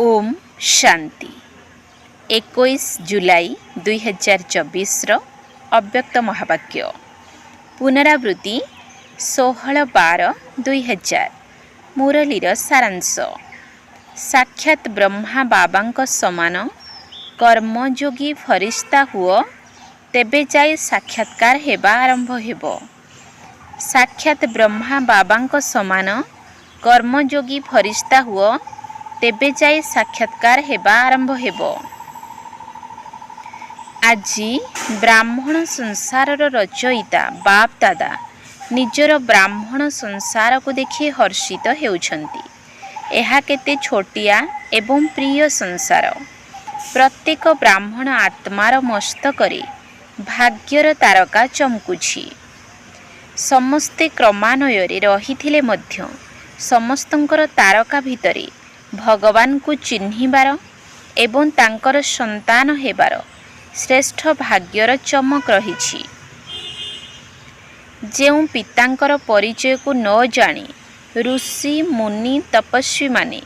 ओम शांति 21 जुलाई 2024 अव्यक्त महावाक्य पुनरावृत्ति 16/12/2000 मुरलीर सारांश साक्षात ब्रह्मा बाबांक समान कर्मयोगी फरिश्ता हुओ तेबे जाई साक्षात्कार हेबा आरंभ हेबो। साक्षात ब्रह्मा बाबांक समान कर्मयोगी फरिश्ता हुओ तेबे जाई साक्षात्कार हेबा आरंभ हेबो। आजी ब्राह्मण संसारर रचयिता बाप दादा निजर ब्राह्मण संसार को देखि हर्षित हेउछंती। एहा केते छोटिया एवं प्रिय संसार। प्रत्येक ब्राह्मण आत्मार मस्तकरे भाग्यर तारका चमकुछि। समस्ते क्रमान्वୟରେ रहिथिले मध्य समस्तंकर तारका भितरे भगवान को चिन्हिबार एवं तांकर संतान हेबार श्रेष्ठ भाग्यर चमक रहिछि। जेउ पितांकर परिचय को न जानी ऋषि मुनि तपस्वी माने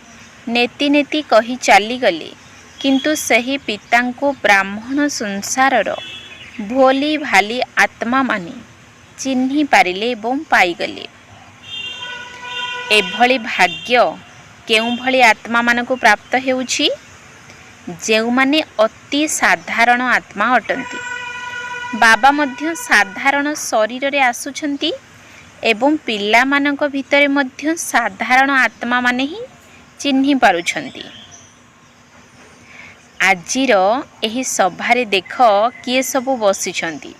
नेति नेति कही चाली गले, किंतु सही पिता को ब्राह्मण संसारर भोली भाली आत्मा माने चिन्हि पारिले एवं पाईगले। एभली भाग्य केउ भली आत्मा मानकु प्राप्त हेउछि? जेउ माने अति साधारण आत्मा अटंती। बाबा मध्य साधारण शरीर रे आसुछंती एवं पिला मानक भितरे मध्य साधारण आत्मा माने ही चिन्हि पारुछंती। आजिर एही सभारे देख किए सबु बसिछंती।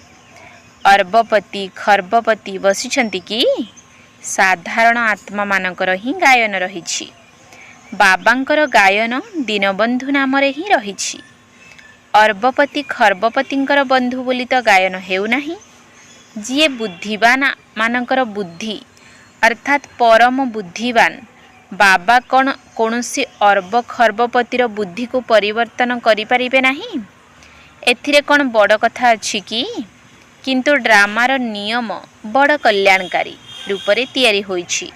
अर्बपति खर्बपति बसिछंती कि साधारण आत्मा मानकर ही गायन रहिछि। बाबांकर गायन दीनबंधु नाम रे ही रहिछि। अर्बपति खर्बपतिंकर बंधु बोली तो गायन हेउ नाही। जिए बुद्धिवान मानकर बुद्धि अर्थात परम बुद्धिवान बाबा कौनसी अर्ब खर्बपतिर बुद्धि को परिवर्तन करि परिबे नाही। एथिरे कोन बड़ कथा अछि कि? किंतु ड्रामार नियम बड़ कल्याणकारी रूपरे तैयारी होइछि।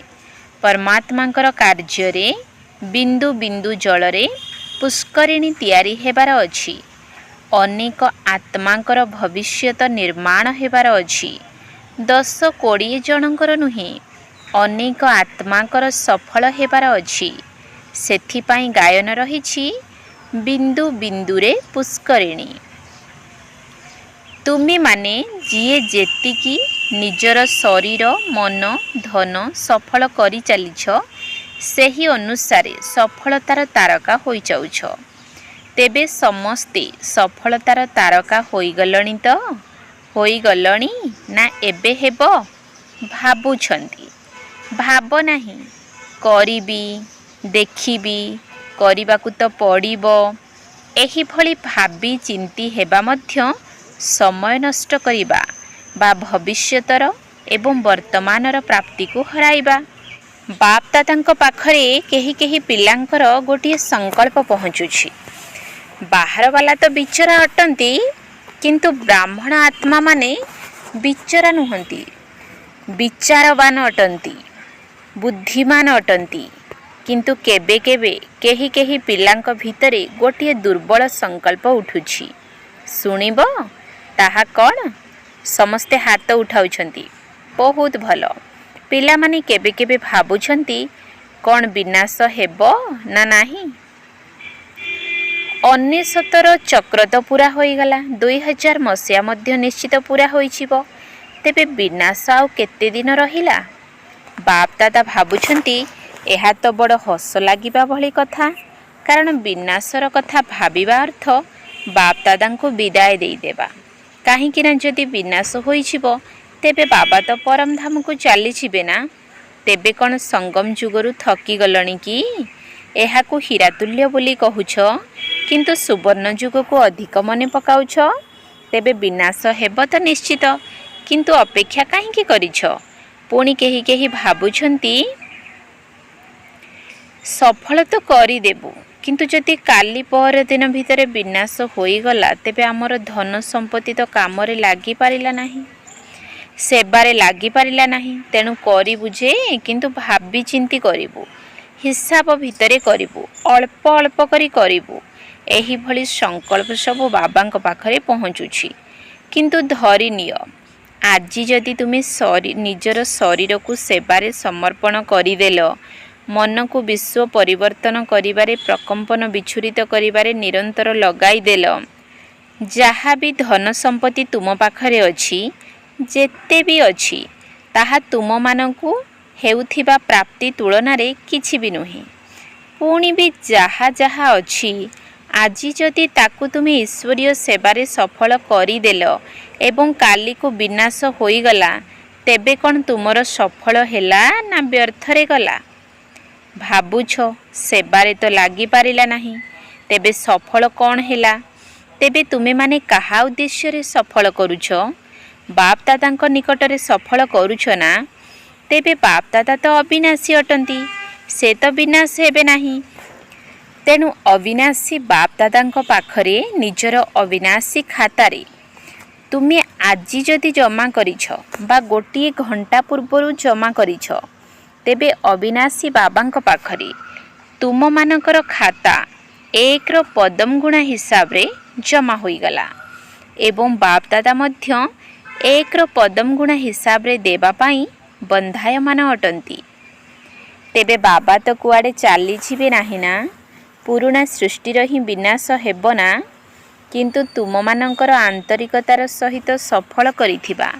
परमात्मांकर कार्य बिंदु बिंदु जलरे पुष्करिणी तैयारी हेबार अछि। अनेक आत्मांकर भविष्यत निर्माण हेबार अछि। 10-20 जनकर नुहे अनेक आत्मांकर सफल हेबार अछि। सेथिपाई गायन रहिछि बिंदु बिंदुरे पुष्करिणी। तुमी माने जिए जेतिकी निजर शरीर मन धन सफल करि चलिछ सेही अनुसारे सफलतार तारका होई जाउछ। तेबे समस्ते सफलतार तारका होई गलणी तो होई गलणी ना एबे हेबो भाबुछंती। भाब नाही, करिबी देखिबी करिबाकु तो पड़िबो। एही भली भाबी चिंती हेबा मध्य समय नष्ट करिबा बा भविष्यतर एवं वर्तमानर प्राप्ति को हराइबा। बाप दादांक पाखरे केही केही पिलांकर गोटिए संकल्प पहुँचुछि। बाहर वाला तो बिचरा अटंती, किंतु ब्राह्मण आत्मा माने बिचरा नुहंती, विचारवान अटंती, बुद्धिमान अटंती। किंतु केबे केबे केही केही पिलांक भितरे गोटिए दुर्बल संकल्प उठुछि। सुनिबो ताहा कोन? समस्ते हाथ उठाउछंती। बहुत भल। पिला माने केबे केबे भाबुछंती कोन विनाश हेबो ना नाही। 19 चक्र तो पूरा होई गला। 2000 मसिया मध्य निश्चित पूरा होइछिबो। तेबे विनाश आउ केते दिन रहिला? बाप दादा भाबुछंती एहा तो बड़ हस लागिबा भली कथा। कारण विनाशर कथा भाबिबा अर्थ बाप दादांको विदाय देई देबा। काहेकि ना जदि विनाश होइछिबो तेबे बाबा तो परम धाम को चली छिबे ना। तेबे कौन संगम जुगरु थकी गलणी कि? एहा को हीरातुल्य बोली कहुछ, किंतु सुवर्ण जुग को अधिक मने पकाउछ। तेबे विनाश हेबो तो निश्चित, किंतु अपेक्षा काहेकि करिछ? पुणी केही केही भाबुछंती सफल तो करी देबु, किंतु जदि काली पहर दिन भितर विनाश होई गला तेबे हमर धन संपत्ति तो कामरे लागि पारिला नाही, सेबारे लागि पारिला नाही। तेणु करिबु जे, किंतु भाबी चिंती करिबु। हिसाब भितरे करिबु, अल्प अल्प करी करिबु। एही भली संकल्प सब बाबा पाखरे पहुँचुछि। किंतु धरि निय, आजि जदि तुमे निजर शरीर को सेवारे समर्पण करिदेल, मन को विश्व परिवर्तन करिबारे प्रकंपन विछुरित करिबारे निरंतर लगाईदेल, जहाँ भी धन संपत्ति तुम पाखरे अछि, जेते भी अछि, ताहा तुम मानकु हेउथिबा प्राप्ति तुलना रे किछि भी नुहे। पुणी भी जहा जहा अछि, आजि जदि ताकु तुमे ईश्वरीय सेवारे सफल करिदेल एवं काली को विनाश होईगला, तेबे कौन तुमर सफल हेला ना व्यर्थरे गला? भाबुछ सेवारे तो लागी पारिला नाही, तेबे सफल कौन हेला? तेबे तुमे माने कहा उद्देश्य रे सफल करूछ? बाप दादांक निकटरे सफल करूछ ना? तेबे बाप दादा तो अविनाशी अटंती, से तो विनाश हेबे नाही। तेणु अविनाशी बाप दादांक पाखरे निजर अविनाशी खातारे तुमे आजि जदि जमा करिछ बा गोटिए घंटा पूर्वरु जमा करिछ, तेबे अविनाशी बाबांक पाखरे तुम मानकर खाता 1 रो पदम गुणा हिसाब रे जमा होईगला एवं बाप दादा मध्य 1 रो पदम गुणा हिसाब रे देबा पाई बंधायमान अटंती। तेबे बाबा तो कुआडे चाली छिबे नाही ना, पुरुणा सृष्टिर ही विनाश हेबो ना, किंतु तुम मानकर आंतरिकतार सहित सफल करिथिबा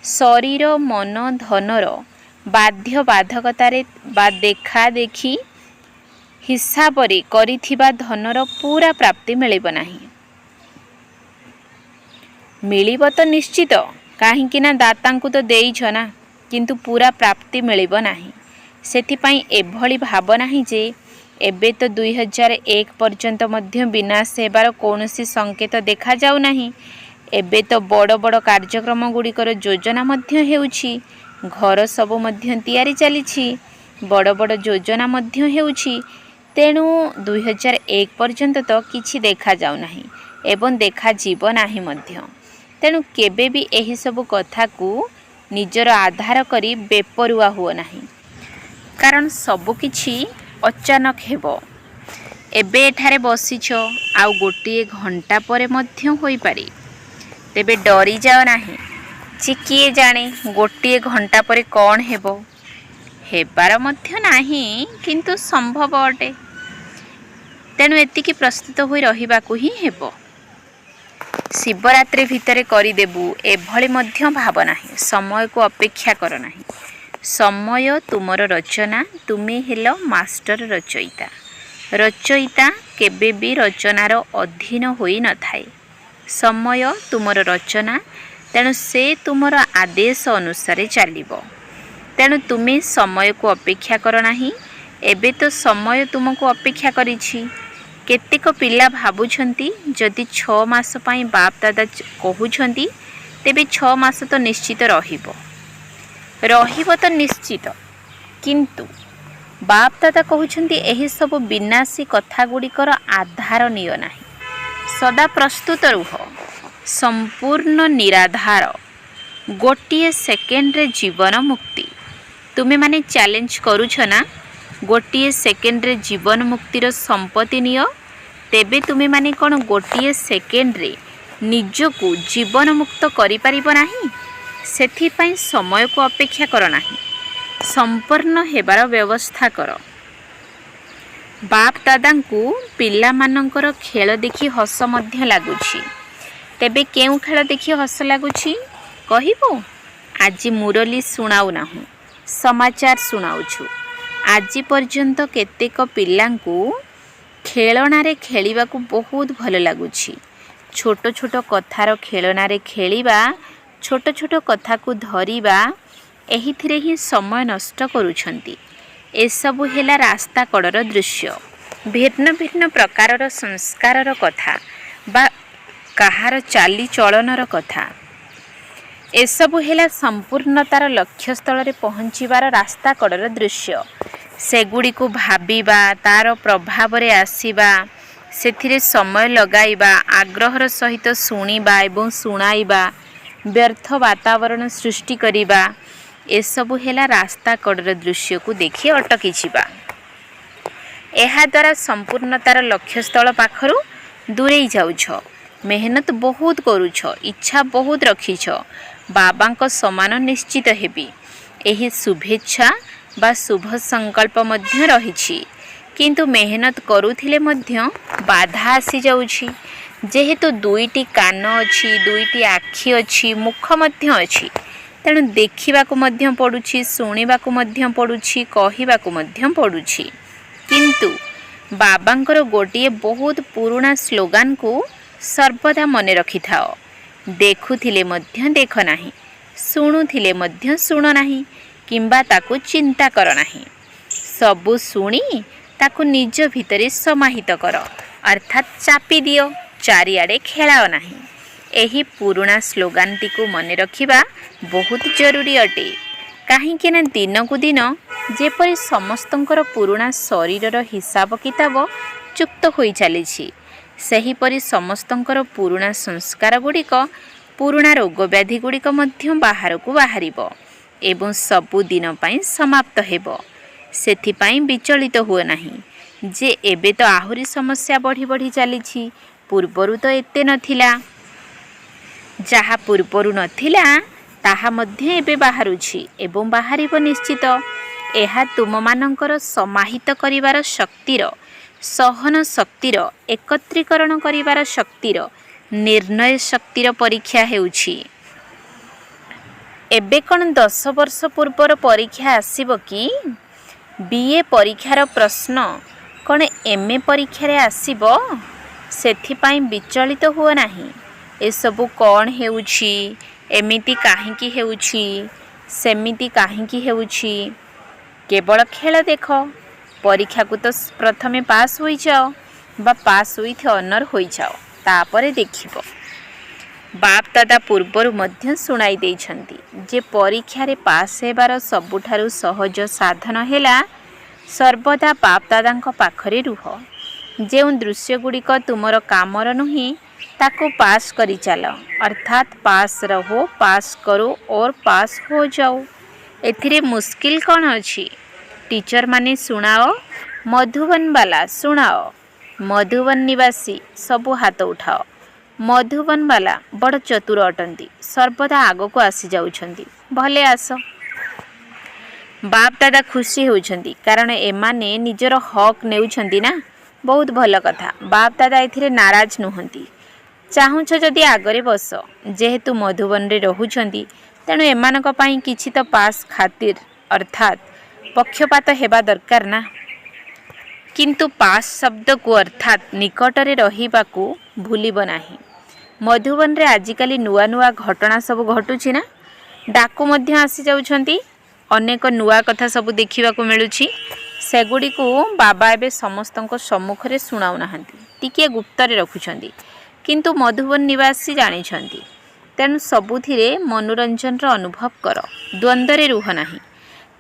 शरीर मन धनर बाध्य बाधकतारे बा देखा देखी हिसाब रे करिथिबा धनर पूरा प्राप्ति मिलिब नाही। मिलिब तो निश्चित, काहेकि ना दातांकु तो देइछ ना, किंतु पूरा प्राप्ति मिलिब नाही। सेथिपाई एभली भाव नाही जे एबे तो 2001 पर्यंत मध्य विनाश हेबार कौनसी संकेत देखा जाऊ नाही। एबे तो बड़ बड़ कार्यक्रम गुड़िकर योजना मध्य हेउछि, घर सब मध्य तैयारी चलीछि, बड़ बड़ योजना मध्य हेउछि। तेणु 2001 पर्यंत तो किछि देखा जाऊ नाही एवं देखा जीव नाही मध्य। तेणु केबे भी एही सब कथा को निजर आधार करी बेपरुआ हुओ नाही, कारण सबु किछि अचानक हेबो। एबे एठारे बसिछ, आउ गोटिए घंटा परे मध्य होई पारे। तेबे डरी जाओ नाही जे किए जाने गोटिए घंटा परे कौन हेबो। हेबार मध्य नाही, किंतु संभव अटे। तेणु एतिकी प्रस्तुत होई रहिबाकु ही हेबो। शिवरात्रि भितरे करिदेबु एभली मध्य भाव नाही, समय को अपेक्षा कर नाही। समय तुमर रचना, तुमे हेलो मास्टर रचयिता। रचयिता केबे भी रचनार अधीन होई न थाए। समय तुमर रचना, तेणु से तुमर आदेश अनुसार चलिबो। तेणु तुमे समय को अपेक्षा कर नाही, एबे तो समय तुमको अपेक्षा करिछि। केतेक पिला भाबुछंती जदि 6 मास पई बाप दादा कहउछंती, तेबे 6 मास तो निश्चित रहिबो तो निश्चित। किंतु बाप दादा कहउछंती एही सब विनाशी कथा गुड़िकर आधार नियो नाही, सदा प्रस्तुत रुह। संपूर्ण निराधार, गोटिए सेकेंड रे जीवन मुक्ति। तुमे माने चैलेंज करूछ ना, गोटिए सेकेंड रे जीवन मुक्तिर संपत्ति नियो, तेबे तुमे माने कोन गोटिए सेकेंड रे निजको जीवन मुक्त करि परिबो नाही। सेथिपाई समय को अपेक्षा कर नाही, संपूर्ण हेबार व्यवस्था कर। बाप दादा को पिला मानकर खेल देखि हस मध्य लागुछि, तेबे केउ खेल देखि हस लागुछि कहिबो? आज मुरली सुनाउ नाहु, समाचार सुनाउछु। आज पर्यंत केतेक पिलांकु खेलनारे खेलिबाकू बहुत भल लागुछि। छोट छोट कथार खेलनारे खेलिबा, छोट छोट कथा को धरिबा, एहिथिरे ही समय नष्ट करूछंती। एसबु हेला रास्ता कड़र दृश्य, भिन्न भिन्न प्रकारर संस्कारर कथा बा कहार चाली चलनर कथा। एसबु हेला संपूर्णतार लक्ष्यस्थल रे पहुँचीबार रास्ता कड़र दृश्य। सेगुड़ी को भाबिबा, तार प्रभाव रे आसीबा, सेथिरे समय लगाइबा, आग्रहर सहित शुणिबा एवं शुणाइबा, व्यर्थ वातावरण सृष्टि करिबा, एसबु हेला रास्ता कड़र दृश्य को देखि अटकी छिबा। एहाद्वारा संपूर्णतार लक्ष्यस्थल पाखरु दूरेई जाउछ। मेहनत बहुत करूछ, इच्छा बहुत रखीछ, बाबांको समान निश्चित हेबी। एही शुभेच्छा बा शुभ संकल्प मध्य रहिछि, किंतु मेहनत करूथिले मध्य बाधा आसी जाउछि। जेहेतु दुईटी कान अछि, दुईटी आखि अछि, मुख मध्य अछि, तेणु देखिबाकु मध्य पडुछि, शुणिबाकु मध्य पडुछि, कहिबाकु मध्य पडुछि। किंतु बाबांकर गोटिए बहुत पुराना स्लोगान को सर्वदा मने रखि थाओ। देखुथिले मध्य देख नाही, शुणुथिले मध्य शुण नाही, किंबा ताकु चिंता कर नाही। सबु शुणी ताकु निज भितरे समाहित कर, अर्थात चापी दियो, चारिआडे खेलाओ नाही। एही पुराना स्लोगानटी को मने रखिबा बहुत जरूरी अटे। काहींकि ना दिनकु दिन जेपरि समस्तंकर पुराना शरीरर हिसाब किताब चुक्त होई चलीछि, सेहीपरि समस्तंकर पुराना संस्कार गुड़िक, पुराना रोग व्याधि गुड़िक मध्य बाहरकु बाहरिबो एवं सबु दिन पई समाप्त हेबो। सेथिपाई विचलित हुए नाही जे एबे तो आहुरी समस्या बढ़ी बढ़ी चलीछि, पूर्वरु तो एते नथिला। जहा पूर्वरु नथिला ताहा मध्य एबे बाहरुछि एवं बाहरिबो निश्चित। एहा तुम मानकर समाहित करिवार शक्तिर, सहन शक्तिर, एकत्रीकरण करिवार शक्तिर, निर्णय शक्तिर परीक्षा हेउछि। एबे कौन 10 वर्ष पूर्वर परीक्षा आसीबो कि? बीए परीक्षार प्रश्न कौन एमए परीक्षा रे आसीबो? सेथिपाई विचलित हुओ नाही। एसबु कौन हेउछि, एमिति काहींकी हेउछि, सेमिति काहींकी हेउछि, केवल खेल देख। परीक्षा को तो प्रथमे पास होई जाओ बा पास विथ ऑनर होई जाओ, तापरे देखिबो। बाप दादा पूर्वर मध्य सुनाई देइछन्ति जे परीक्षा रे पास हेबार सबुठारु सहज साधन हेला सर्वदा बाप दादांक पाखरे रुह। जेउ दृश्य गुड़िक तुमर कामर नुही ताको पास करी चल, अर्थात पास रहो, पास करो और पास हो जाओ। एथिरे मुश्किल कौन अछि? टीचर माने सुनाओ, मधुबन वाला सुनाओ, मधुबन निवासी सबु हाथ उठाओ। मधुबन वाला बड़ चतुर अटंती, सर्वदा आग को आसी जाउछंती, भले आस। बाप दादा खुशी होउछंती कारण एमाने निजर हक नेउछंती ना, बहुत भल कथा। बाप दादा एथिरे नाराज नुहंती। चाहुछ जदि आगरे बस, जेहेतु मधुबन रे रहुछंती तेणु एमानक पई किछि तो पास खातिर अर्थात पक्षपात हेबा दरकार ना। किंतु पास शब्द को अर्थात निकटरे रहिबाकू भूलिब नाही। मधुबन रे आजिकाली नुआ नुआ घटना सब घटुछि ना, डाकू मध्य आसी जाउछंती, अनेक नुआ कथा सब देखिबाकू मिलुछि। सेगुडी को बाबा एबे समस्तंको सम्मुख रे सुनाउ नाहंती, टिके गुप्तरे रखुछंती, किंतु मधुबन निवासी जानिछंती। तेणु सबुथिरे मनोरंजन रो अनुभव कर, द्वंद्व रे रुह नाही।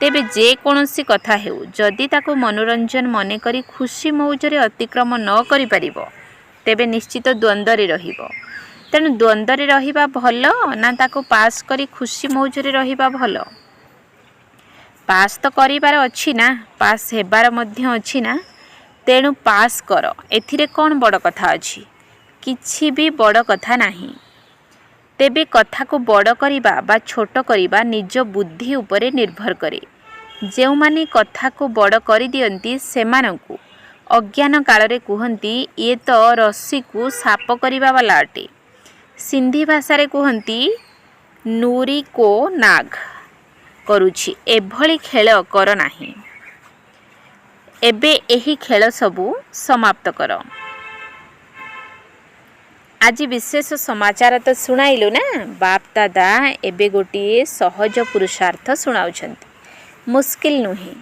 तेबे जे कोनोसी कथा हेउ जदि ताको मनोरंजन मने करी खुशी मौजरे अतिक्रम न करि परिबो, तेबे निश्चित द्वंद्व रे रहिबो। तेणु द्वंद्व रे रहिबा भल ना ताको पास करी खुशी मौजरे रहिबा भल? पास तो करिबार अछि ना, पास हेबार मध्य अछि ना, तेणु पास कर। एथिरे कौन बड़ कथा अछि? किछि भी बड़ कथा नाही। तेबे कथा को बड़ करिबा बा छोट करिबा निज बुद्धि उपरे निर्भर करे। जेउ माने कथा को बड़ करि दियंती सेमानंकु अज्ञान काल रे कुहंती ये तो रस्सी को साप करिबा वाला अटे। सिंधी भाषा रे कुहंती नूरी को नाग करुछि, एभली खेल कर नाही। एबे एही खेल सबु समाप्त कर। आज विशेष समाचार तो सुनाइलु ना, बाप दादा एबे गोटिए सहज पुरुषार्थ सुनाउछंती, मुश्किल नुहे।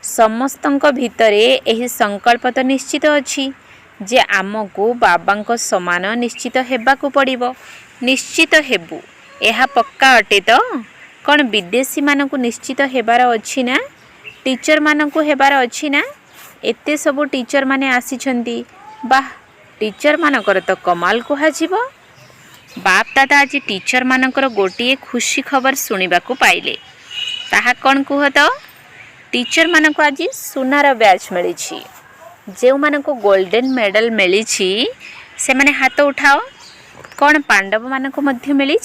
समस्तंक भितरे एही संकल्प तो निश्चित अछि जे आमको बाबांको समान निश्चित हेबाकू पड़िबो। निश्चित हेबु एहा पक्का अटे तो? कौन विदेशी मानकू निश्चित हेबार अछि ना, टीचर मानकू हेबार अछि ना? एते सबु टीचर माने आसीछंती, बाह टीचर मानकर तो कमाल कुहाजिबो। बाप दादा आज टीचर मानकर गोटिए खुशी खबर सुनिबाकू पाइले। ताहा कौन कुह तो? टीचर मानकू आज सुनार बैच मिलिछि। जो मानक गोल्डन मेडल मिली से माने हाथ उठाओ। कौन पांडव मानक मध्य मिली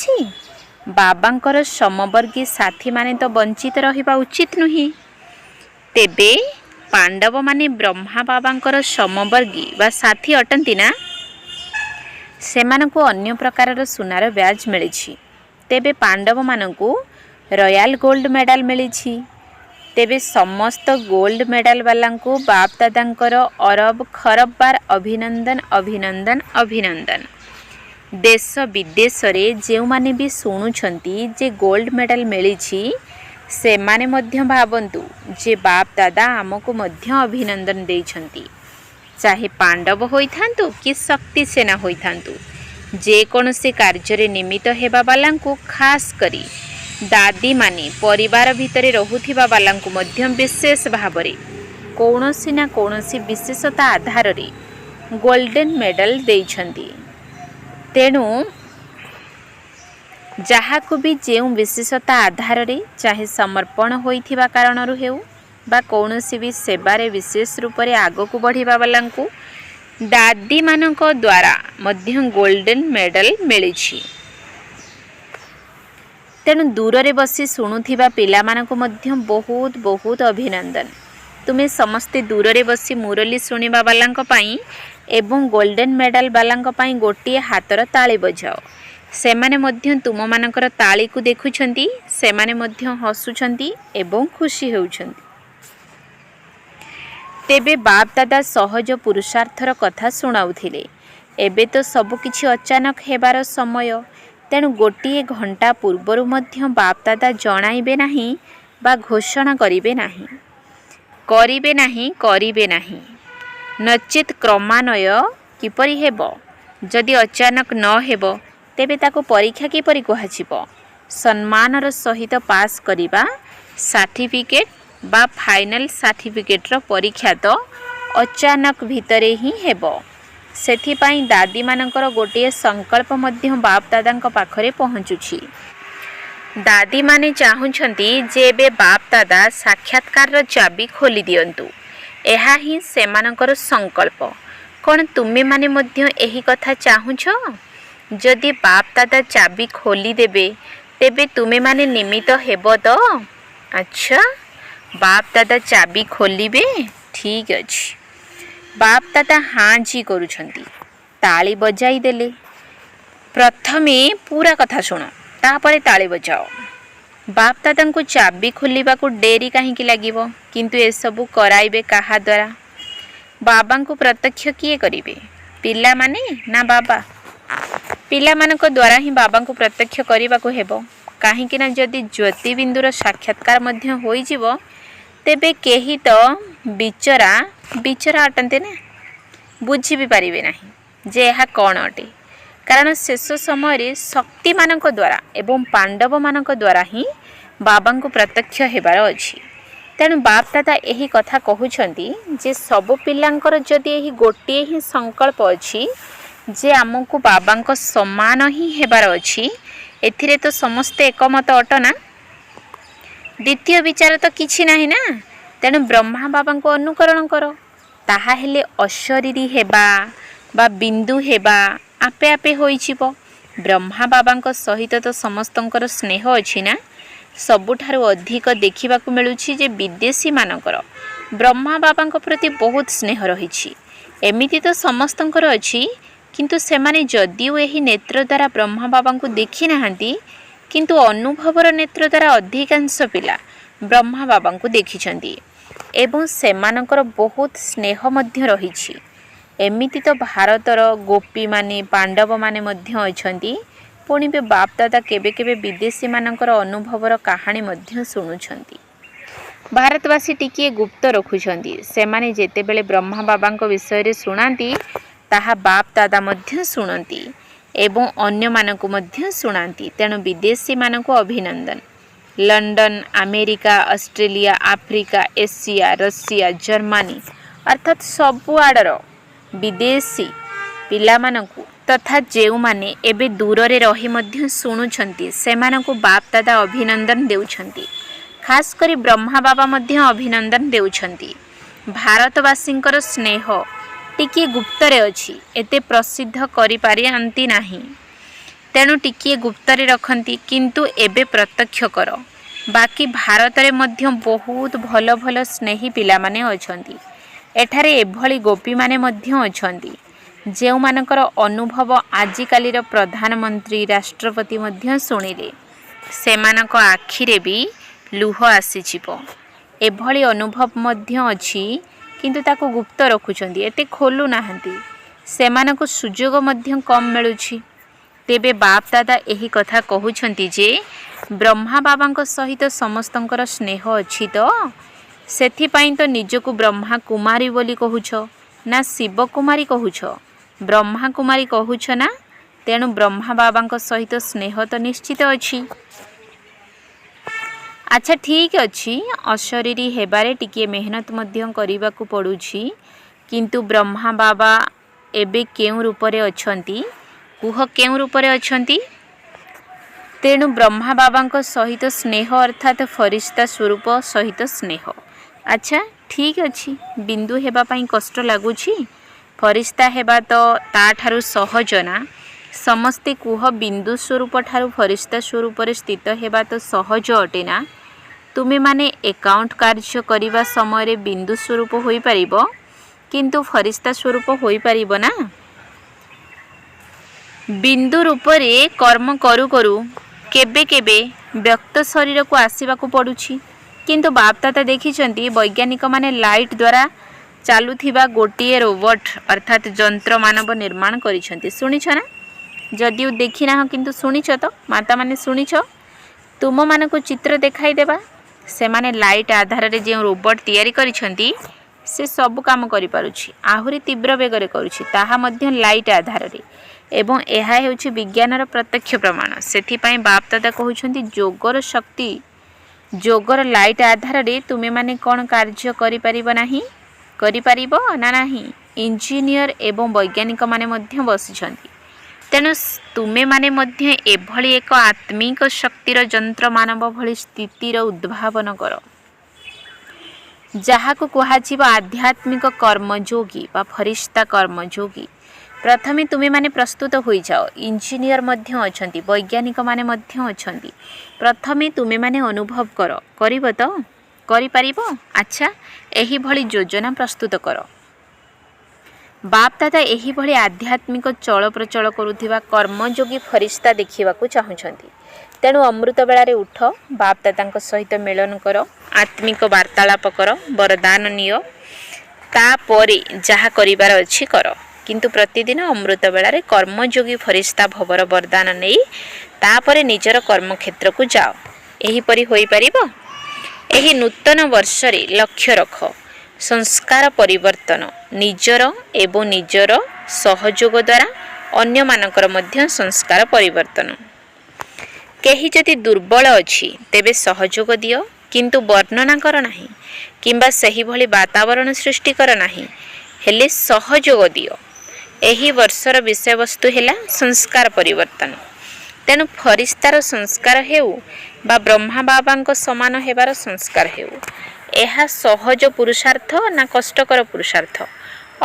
बाबांकर समवर्गी साथी माने तो वंचित रहिबा उचित नुही। तेबे पांडव माने ब्रह्मा बाबांकर समवर्गी बा साथी अटंती ना। सेमानकु अन्य प्रकार सुनार ब्याज मिली। तेबे पांडव मानकु रॉयल गोल्ड मेडल मिली। तेबे समस्त गोल्ड मेडल वाला को बाप दादांकर अरब खरब बार अभिनंदन अभिनंदन अभिनंदन। देश विदेश रे जो माने भी शुणुछंती जे गोल्ड मेडल मिली से माने मध्य भावंतु जे बाप दादा आमको मध्य अभिनंदन देइछंती। चाहे पांडव होइथांतु कि शक्ति सेना होइथांतु जे कोनोसी कार्य निमित्त हेबा वाला को खास करी दादी माने परिवार भितरे रहुथिबा वालांकु मध्य विशेष भावरे कौनसी ना कौनसी विशेषता आधार रे गोल्डन मेडल देइछंती। तेणु जहाकु भी जे विशेषता आधार रे चाहे समर्पण होइथिबा कारणरु हेउ बा कौनसी भी सेवारे विशेष रूप रे आगकु बढ़िबा वालांकु दादी मानक द्वारा मध्य गोल्डन मेडल मिलिछि। तेणु दूर रे बसी शुणुथिबा पिला मानक मध्य बहुत बहुत अभिनंदन। तुमे समस्ते दूर रे बसी मुरली शुणिबा वालांक पई एवं गोल्डन मेडल वालांक पई गोटिए हातर ताली बजाओ। सेमाने मध्य तुम मानकर ताली को देखुछंती, सेमाने मध्य हसुछंती एवं खुशी होउछंती। तेबे बाप दादा सहज पुरुषार्थर कथा सुनाउथिले। एबे तो सब किछि अचानक हेबार समय। तेणु गोटिए घंटा पूर्वर मध्य बाप दादा जणाइबे नाही बा घोषणा करिबे नाही करिबे नाही नचेत क्रमान्वय किपरि हेबो। जदि अचानक न हेबो तेबे ताको परीक्षा किपरि कुहाजिबो। सम्मानर सहित पास करिबा सर्टिफिकेट बा फाइनल सर्टिफिकेट रो परीक्षा तो अचानक भितरे ही हेबो। सेथिपाई दादी मानकर गोटे संकल्प मध्य बाप दादांक पाखरे पहुँचुछि। दादी माने चाहुछंती जे बे बाप दादा साक्षात्कार रो चाबी खोली दियंतु। एहा ही सेमानकर संकल्प। कोन तुमे माने मध्य एही कथा चाहुछ? जदि बाप दादा चाबी खोली देबे तेबे तुमे माने निमित्त हेबो तो? अच्छा, बाप दादा चाबी खोलिबे? ठीक अछि। बाप दादा हाँ जी करुछंती। ताली बजाई देले। प्रथमे पूरा कथा सुनो तापरे ताली बजाओ। बाप दादा को चाबी खोलिबा को डेरी काहेकि लागिबो? किंतु ए सबु कराइबे काहा द्वारा? बाबा को प्रत्यक्ष किए करिवे? पिला माने ना बाबा? पिला मानक द्वारा ही बाबा को प्रत्यक्ष करिबा को हेबो। काहेकि ना जदि ज्योति बिंदुर साक्षात्कार मध्य होई जिवो तेबे केही तो बिचरा अटंते ना, बुझी भी पारिबे नाही जे एहा कौन अटे। कारण शेष समय शक्ति मानक द्वारा एवं पांडव मानक द्वारा ही बाबा को प्रत्यक्ष हेबार अछि। तेणु बाप दादा यही कथा कहउछंती जे सब पिलांकर जदि यही गोटे ही संकल्प अछि जे आमको बाबा को समान ही हेबार अछि, एथिरे तो समस्ते एकमत अटना। द्वितीय विचार तो किछि नाही ना। तेणु ब्रह्मा बाबा को अनुकरण कर। ताहा हेले अशरीरी हेबा बा बिंदु हेबा आपे आपे होइछिबो। ब्रह्मा बाबा को सहित तो समस्तंकर स्नेह अछि ना। सबुठारु अधिक देखिबाकु मिलुछि जे विदेशी मानकर ब्रह्मा बाबा को प्रति बहुत स्नेह रहिछि। एमिति तो समस्तंकर अछि, किंतु सेमाने जदिও एही नेत्र द्वारा ब्रह्मा बाबा को देखि नाहंती, किंतु अनुभवर नेत्र द्वारा अधिकांश पिला ब्रह्मा बाबा को देखिछंती एवं सेमानकर बहुत स्नेह मध्य रहिछि। एमिति तो भारतर गोपी माने पांडव माने मध्य अछंती। पुणी बे बाप दादा केबे केबे विदेशी मानकर अनुभवर कहानी मध्य शुणुछंती। भारतवासी टिकिए गुप्त रखुछंती। सेमाने जेतेबेले ब्रह्मा बाबा विषय रे शुणांती ताहा बाप दादा मध्य शुणंती एवं अन्य मानकु मध्य शुणांती। तेणु विदेशी मानकु अभिनंदन। London, America, Australia, Africa, Asia, Russia, Germany अर्थात सबुआडर विदेशी पिला मानकु तथा जेउ माने एबे दूर रे रही मध्य शुणुछंती सेमानकु बाप दादा अभिनंदन देउछंती। खास करी ब्रह्मा बाबा मध्य अभिनंदन देउछंती। ଭାରତବାସୀଙ୍କର ସ୍ନେହ ଟିକିଏ ଗୁପ୍ତରେ ଅଛି, ଏତେ ପ୍ରସିଦ୍ଧ କରିପାରିନ୍ତି ନାହିଁ। ତେଣୁ ଟିକିଏ ଗୁପ୍ତରେ ରଖନ୍ତି, କିନ୍ତୁ ଏବେ ପ୍ରତ୍ୟକ୍ଷ କର। ବାକି ଭାରତରେ ମଧ୍ୟ ବହୁତ ଭଲ ଭଲ ସ୍ନେହୀ ପିଲାମାନେ ଅଛନ୍ତି। ଏଠାରେ ଏଭଳି ଗୋପୀମାନେ ମଧ୍ୟ ଅଛନ୍ତି ଯେଉଁମାନଙ୍କର ଅନୁଭବ ଆଜିକାଲିର ପ୍ରଧାନମନ୍ତ୍ରୀ ରାଷ୍ଟ୍ରପତି ମଧ୍ୟ ଶୁଣିଲେ ସେମାନଙ୍କ ଆଖିରେ ବି ଲୁହ ଆସିଯିବ। ଏଭଳି ଅନୁଭବ ମଧ୍ୟ ଅଛି, କିନ୍ତୁ ତାକୁ ଗୁପ୍ତ ରଖୁଛନ୍ତି, ଏତେ ଖୋଲୁ ନାହାନ୍ତି। ସେମାନଙ୍କୁ ସୁଯୋଗ ମଧ୍ୟ କମ୍ ମିଳୁଛି। ତେବେ ବାପ ଦାଦା ଏହି କଥା କହୁଛନ୍ତି ଯେ ବ୍ରହ୍ମା ବାବାଙ୍କ ସହିତ ସମସ୍ତଙ୍କର ସ୍ନେହ ଅଛି ତ? ସେଥିପାଇଁ ତ ନିଜକୁ ବ୍ରହ୍ମା କୁମାରୀ ବୋଲି କହୁଛ ନା ଶିବ କୁମାରୀ କହୁଛ? ବ୍ରହ୍ମା କୁମାରୀ କହୁଛ ନା? ତେଣୁ ବ୍ରହ୍ମା ବାବାଙ୍କ ସହିତ ସ୍ନେହ ତ ନିଶ୍ଚିତ ଅଛି। ଆଚ୍ଛା ଠିକ୍ ଅଛି, ଅଶରୀରୀ ହେବାରେ ଟିକିଏ ମେହନତ ମଧ୍ୟ କରିବାକୁ ପଡ଼ୁଛି, କିନ୍ତୁ ବ୍ରହ୍ମା ବାବା ଏବେ କେଉଁ ରୂପରେ ଅଛନ୍ତି? କୁହ କେଉଁ ରୂପରେ ଅଛନ୍ତି? ତେଣୁ ବ୍ରହ୍ମା ବାବାଙ୍କ ସହିତ ସ୍ନେହ ଅର୍ଥାତ୍ ଫରିସ୍ତା ସ୍ୱରୂପ ସହିତ ସ୍ନେହ। ଆଚ୍ଛା ଠିକ୍ ଅଛି, ବିନ୍ଦୁ ହେବା ପାଇଁ କଷ୍ଟ ଲାଗୁଛି, ଫରିସ୍ତା ହେବା ତ ତାଠାରୁ ସହଜ ନା? ସମସ୍ତେ କୁହ, ବିନ୍ଦୁ ସ୍ୱରୂପ ଠାରୁ ଫରିସ୍ତା ସ୍ୱରୂପରେ ସ୍ଥିତ ହେବା ତ ସହଜ ଅଟେ ନା? ତୁମେମାନେ ଏକାଉଣ୍ଟ କାର୍ଯ୍ୟ କରିବା ସମୟରେ ବିନ୍ଦୁ ସ୍ୱରୂପ ହୋଇପାରିବ, କିନ୍ତୁ ଫରିସ୍ତା ସ୍ୱରୂପ ହୋଇପାରିବ ନା? ବିନ୍ଦୁ ରୂପରେ କର୍ମ କରୁ କରୁ କେବେ କେବେ ବ୍ୟକ୍ତ ଶରୀରକୁ ଆସିବାକୁ ପଡ଼ୁଛି। କିନ୍ତୁ ବାପଦାଦା ଦେଖିଛନ୍ତି ବୈଜ୍ଞାନିକମାନେ ଲାଇଟ୍ ଦ୍ୱାରା ଚାଲୁଥିବା ଗୋଟିଏ ରୋବୋଟ ଅର୍ଥାତ୍ ଯନ୍ତ୍ର ମାନବ ନିର୍ମାଣ କରିଛନ୍ତି। ଶୁଣିଛ ନା? ଯଦିଓ ଦେଖିନାହ କିନ୍ତୁ ଶୁଣିଛ ତ? ମାତାମାନେ ଶୁଣିଛ? ତୁମମାନଙ୍କୁ ଚିତ୍ର ଦେଖାଇଦେବା। ସେମାନେ ଲାଇଟ୍ ଆଧାରରେ ଯେଉଁ ରୋବୋଟ ତିଆରି କରିଛନ୍ତି ସେ ସବୁ କାମ କରିପାରୁଛି, ଆହୁରି ତୀବ୍ର ବେଗରେ କରୁଛି, ତାହା ମଧ୍ୟ ଲାଇଟ୍ ଆଧାରରେ। ଏବଂ ଏହା ହେଉଛି ବିଜ୍ଞାନର ପ୍ରତ୍ୟକ୍ଷ ପ୍ରମାଣ। ସେଥିପାଇଁ ବାପଦାଦା କହୁଛନ୍ତି ଯୋଗର ଶକ୍ତି, ଯୋଗର ଲାଇଟ୍ ଆଧାରରେ ତୁମେମାନେ କ'ଣ କାର୍ଯ୍ୟ କରିପାରିବ ନାହିଁ? କରିପାରିବ ନା ନାହିଁ? ଇଞ୍ଜିନିୟର ଏବଂ ବୈଜ୍ଞାନିକମାନେ ମଧ୍ୟ ବସିଛନ୍ତି। ତେଣୁ ତୁମେମାନେ ମଧ୍ୟ ଏଭଳି ଏକ ଆତ୍ମିକ ଶକ୍ତିର ଯନ୍ତ୍ର ମାନବ ଭଳି ସ୍ଥିତିର ଉଦ୍ଭାବନ କର, ଯାହାକୁ କୁହାଯିବ ଆଧ୍ୟାତ୍ମିକ କର୍ମଯୋଗୀ ବା ଫରିସ୍ତା କର୍ମଯୋଗୀ। ପ୍ରଥମେ ତୁମେମାନେ ପ୍ରସ୍ତୁତ ହୋଇଯାଅ। ଇଞ୍ଜିନିୟର ମଧ୍ୟ ଅଛନ୍ତି, ବୈଜ୍ଞାନିକମାନେ ମଧ୍ୟ ଅଛନ୍ତି। ପ୍ରଥମେ ତୁମେମାନେ ଅନୁଭବ କର। କରିବ ତ? କରିପାରିବ? ଆଚ୍ଛା ଏହିଭଳି ଯୋଜନା ପ୍ରସ୍ତୁତ କର। ବାପଦାଦା ଏହିଭଳି ଆଧ୍ୟାତ୍ମିକ ଚଳପ୍ରଚଳ କରୁଥିବା କର୍ମଯୋଗୀ ଫରିସ୍ତା ଦେଖିବାକୁ ଚାହୁଁଛନ୍ତି। ତେଣୁ ଅମୃତ ବେଳାରେ ଉଠ, ବାପଦାଦାଙ୍କ ସହିତ ମିଳନ କର, ଆତ୍ମିକ ବାର୍ତ୍ତାଳାପ କର, ବରଦାନ ନିଅ, ତାପରେ ଯାହା କରିବାର ଅଛି କର। କିନ୍ତୁ ପ୍ରତିଦିନ ଅମୃତ ବେଳାରେ କର୍ମଯୋଗୀ ଫରିସ୍ତା ଭବର ବରଦାନ ନେଇ ତାପରେ ନିଜର କର୍ମକ୍ଷେତ୍ରକୁ ଯାଅ। ଏହିପରି ହୋଇପାରିବ? ଏହି ନୂତନ ବର୍ଷରେ ଲକ୍ଷ୍ୟ ରଖ ସଂସ୍କାର ପରିବର୍ତ୍ତନ, ନିଜର ଏବଂ ନିଜର ସହଯୋଗ ଦ୍ୱାରା ଅନ୍ୟମାନଙ୍କର ମଧ୍ୟ ସଂସ୍କାର ପରିବର୍ତ୍ତନ। କେହି ଯଦି ଦୁର୍ବଳ ଅଛି ତେବେ ସହଯୋଗ ଦିଅ, କିନ୍ତୁ ବର୍ଣ୍ଣନା କର ନାହିଁ କିମ୍ବା ସେହିଭଳି ବାତାବରଣ ସୃଷ୍ଟି କର ନାହିଁ, ହେଲେ ସହଯୋଗ ଦିଅ। ଏହି ବର୍ଷର ବିଷୟବସ୍ତୁ ହେଲା ସଂସ୍କାର ପରିବର୍ତ୍ତନ। ତେଣୁ ଫରିସ୍ତାର ସଂସ୍କାର ହେଉ ବା ବ୍ରହ୍ମା ବାବାଙ୍କ ସମାନ ହେବାର ସଂସ୍କାର ହେଉ, ଏହା ସହଜ ପୁରୁଷାର୍ଥ ନା କଷ୍ଟକର ପୁରୁଷାର୍ଥ?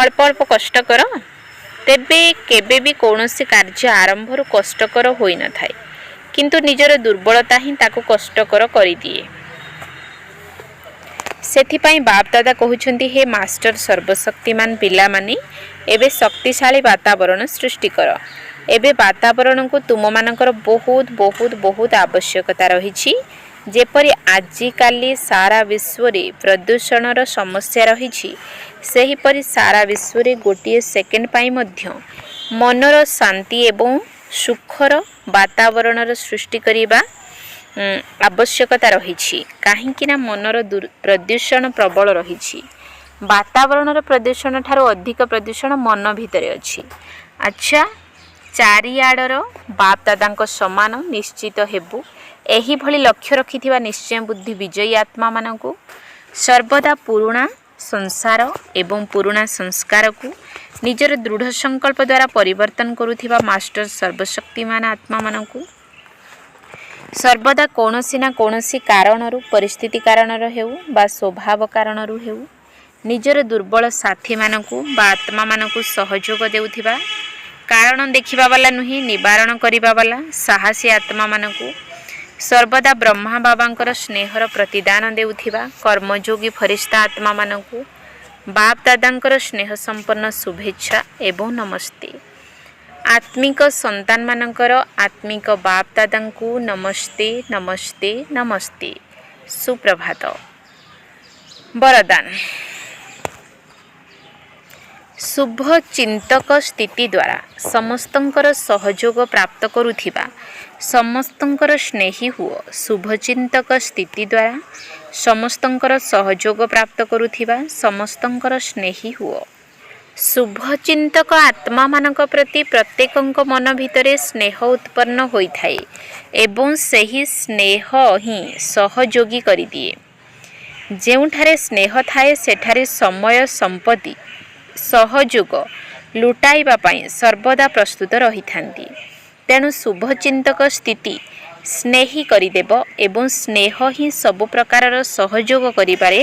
ଅଳ୍ପ ଅଳ୍ପ କଷ୍ଟ କର। ତେବେ କେବେ ବି କୌଣସି କାର୍ଯ୍ୟ ଆରମ୍ଭରୁ କଷ୍ଟକର ହୋଇନଥାଏ, କିନ୍ତୁ ନିଜର ଦୁର୍ବଳତା ହିଁ ତାକୁ କଷ୍ଟକର କରିଦିଏ। ସେଥିପାଇଁ ବାପଦାଦା କହୁଛନ୍ତି, ହେ ମାଷ୍ଟର ସର୍ବଶକ୍ତିମାନ ପିଲାମାନେ, ଏବେ ଶକ୍ତିଶାଳୀ ବାତାବରଣ ସୃଷ୍ଟି କର। ଏବେ ବାତାବରଣକୁ ତୁମମାନଙ୍କର ବହୁତ ବହୁତ ବହୁତ ଆବଶ୍ୟକତା ରହିଛି। ଯେପରି ଆଜିକାଲି ସାରା ବିଶ୍ୱରେ ପ୍ରଦୂଷଣର ସମସ୍ୟା ରହିଛି, ସେହିପରି ସାରା ବିଶ୍ୱରେ ଗୋଟିଏ ସେକେଣ୍ଡ ପାଇଁ ମଧ୍ୟ ମନର ଶାନ୍ତି ଏବଂ ସୁଖର ବାତାବରଣର ସୃଷ୍ଟି କରିବା ଆବଶ୍ୟକତା ରହିଛି। କାହିଁକି ନା ମନର ପ୍ରଦୂଷଣ ପ୍ରବଳ ରହିଛି। ବାତାବରଣର ପ୍ରଦୂଷଣ ଠାରୁ ଅଧିକ ପ୍ରଦୂଷଣ ମନ ଭିତରେ ଅଛି। ଆଚ୍ଛା, ଚାରିଆଡ଼ର ବାପଦାଦାଙ୍କ ସମାନ ନିଶ୍ଚିତ ହେବୁ। ଏହିଭଳି ଲକ୍ଷ୍ୟ ରଖିଥିବା ନିଶ୍ଚୟ ବୁଦ୍ଧି ବିଜୟୀ ଆତ୍ମାମାନଙ୍କୁ ସର୍ବଦା ପୁରୁଣା ସଂସାର ଏବଂ ପୁରୁଣା ସଂସ୍କାରକୁ ନିଜର ଦୃଢ଼ ସଂକଳ୍ପ ଦ୍ୱାରା ପରିବର୍ତ୍ତନ କରୁଥିବା ମାଷ୍ଟର ସର୍ବଶକ୍ତିମାନ ଆତ୍ମାମାନଙ୍କୁ ସର୍ବଦା କୌଣସି ନା କୌଣସି କାରଣରୁ, ପରିସ୍ଥିତି କାରଣରୁ ହେଉ ବା ସ୍ୱଭାବ କାରଣରୁ ହେଉ, ନିଜର ଦୁର୍ବଳ ସାଥୀମାନଙ୍କୁ ବା ଆତ୍ମାମାନଙ୍କୁ ସହଯୋଗ ଦେଉଥିବା, କାରଣ ଦେଖିବା ବାଲା ନୁହେଁ ନିବାରଣ କରିବା ବାଲା ସାହସୀ ଆତ୍ମାମାନଙ୍କୁ ସର୍ବଦା ବ୍ରହ୍ମା ବାବାଙ୍କର ସ୍ନେହର ପ୍ରତିଦାନ ଦେଉଥିବା କର୍ମଯୋଗୀ ଫରିସ୍ତା ଆତ୍ମାମାନଙ୍କୁ ବାପ ଦାଦାଙ୍କର ସ୍ନେହ ସମ୍ପନ୍ନ ଶୁଭେଚ୍ଛା ଏବଂ ନମସ୍ତେ। ଆତ୍ମିକ ସନ୍ତାନମାନଙ୍କର ଆତ୍ମିକ ବାପ ଦାଦାଙ୍କୁ ନମସ୍ତେ ନମସ୍ତେ ନମସ୍ତେ। ସୁପ୍ରଭାତ। ବରଦାନ। ଶୁଭ ଚିନ୍ତକ ସ୍ଥିତି ଦ୍ୱାରା ସମସ୍ତଙ୍କର ସହଯୋଗ ପ୍ରାପ୍ତ କରୁଥିବା ସମସ୍ତଙ୍କର ସ୍ନେହୀ ହୁଅ। ଶୁଭ ଚିନ୍ତକ ସ୍ଥିତି ଦ୍ୱାରା ସମସ୍ତଙ୍କର ସହଯୋଗ ପ୍ରାପ୍ତ କରୁଥିବା ସମସ୍ତଙ୍କର ସ୍ନେହୀ ହୁଅ। ଶୁଭ ଚିନ୍ତକ ଆତ୍ମାମାନଙ୍କ ପ୍ରତି ପ୍ରତ୍ୟେକଙ୍କ ମନ ଭିତରେ ସ୍ନେହ ଉତ୍ପନ୍ନ ହୋଇଥାଏ ଏବଂ ସେହି ସ୍ନେହ ହିଁ ସହଯୋଗୀ କରିଦିଏ। ଯେଉଁଠାରେ ସ୍ନେହ ଥାଏ ସେଠାରେ ସମୟ ସମ୍ପତ୍ତି ସହଯୋଗ ଲୁଟାଇବା ପାଇଁ ସର୍ବଦା ପ୍ରସ୍ତୁତ ରହିଥାନ୍ତି। ତେଣୁ ଶୁଭଚିନ୍ତକ ସ୍ଥିତି ସ୍ନେହୀ କରିଦେବ ଏବଂ ସ୍ନେହ ହିଁ ସବୁ ପ୍ରକାରର ସହଯୋଗ କରିବାରେ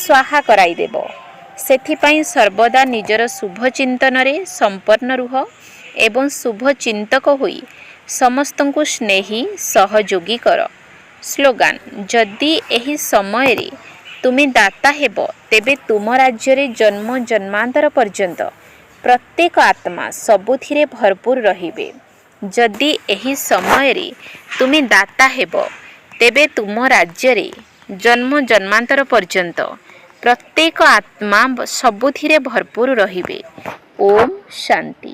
ସ୍ୱାହା କରାଇଦେବ। ସେଥିପାଇଁ ସର୍ବଦା ନିଜର ଶୁଭ ଚିନ୍ତନରେ ସମ୍ପନ୍ନ ରୁହ ଏବଂ ଶୁଭ ଚିନ୍ତକ ହୋଇ ସମସ୍ତଙ୍କୁ ସ୍ନେହୀ ସହଯୋଗୀ କର। ସ୍ଲୋଗାନ। ଯଦି ଏହି ସମୟରେ ତୁମେ ଦାତା ହେବ ତେବେ ତୁମ ରାଜ୍ୟରେ ଜନ୍ମ ଜନ୍ମାନ୍ତର ପର୍ଯ୍ୟନ୍ତ ପ୍ରତ୍ୟେକ ଆତ୍ମା ସବୁଥିରେ ଭରପୁର ରହିବେ। ଯଦି ଏହି ସମୟରେ ତୁମେ ଦାତା ହେବ ତେବେ ତୁମ ରାଜ୍ୟରେ ଜନ୍ମ ଜନ୍ମାନ୍ତର ପର୍ଯ୍ୟନ୍ତ ପ୍ରତ୍ୟେକ ଆତ୍ମା ସବୁଥିରେ ଭରପୁର ରହିବେ। ଓମ୍ ଶାନ୍ତି।